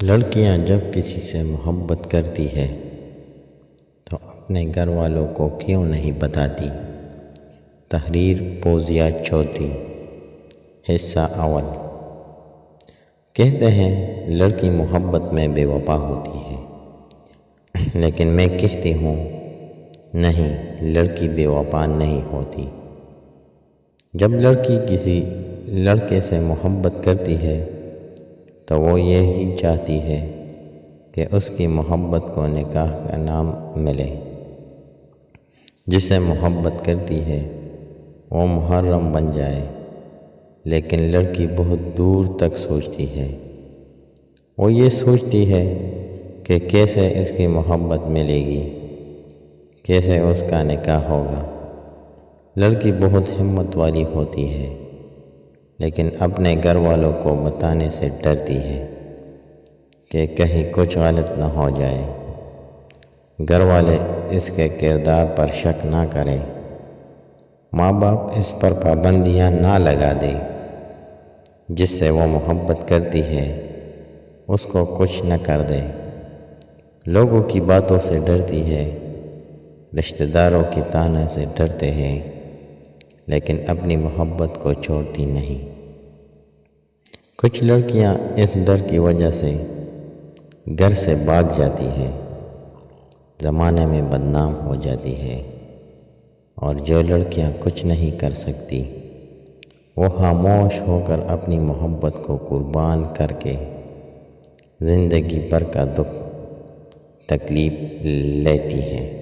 لڑکیاں جب کسی سے محبت کرتی ہے تو اپنے گھر والوں کو کیوں نہیں بتاتی؟ تحریر پوزیا چوتھی، حصہ اول۔ کہتے ہیں لڑکی محبت میں بے وفا ہوتی ہے، لیکن میں کہتی ہوں نہیں، لڑکی بے وفا نہیں ہوتی۔ جب لڑکی کسی لڑکے سے محبت کرتی ہے تو وہ یہی چاہتی ہے کہ اس کی محبت کو نکاح کا نام ملے۔ جسے محبت کرتی ہے وہ محرم بن جائے، لیکن لڑکی بہت دور تک سوچتی ہے۔ وہ یہ سوچتی ہے کہ کیسے اس کی محبت ملے گی، کیسے اس کا نکاح ہوگا۔ لڑکی بہت ہمت والی ہوتی ہے، لیکن اپنے گھر والوں کو بتانے سے ڈرتی ہے کہ کہیں کچھ غلط نہ ہو جائے، گھر والے اس کے کردار پر شک نہ کریں، ماں باپ اس پر پابندیاں نہ لگا دیں۔ جس سے وہ محبت کرتی ہے اس کو کچھ نہ کر دے۔ لوگوں کی باتوں سے ڈرتی ہے، رشتہ داروں کی طعنوں سے ڈرتے ہیں، لیکن اپنی محبت کو چھوڑتی نہیں۔ کچھ لڑکیاں اس ڈر کی وجہ سے گھر سے بھاگ جاتی ہیں، زمانے میں بدنام ہو جاتی ہے، اور جو لڑکیاں کچھ نہیں کر سکتی وہ خاموش ہو کر اپنی محبت کو قربان کر کے زندگی بھر کا دکھ تکلیف لیتی ہیں۔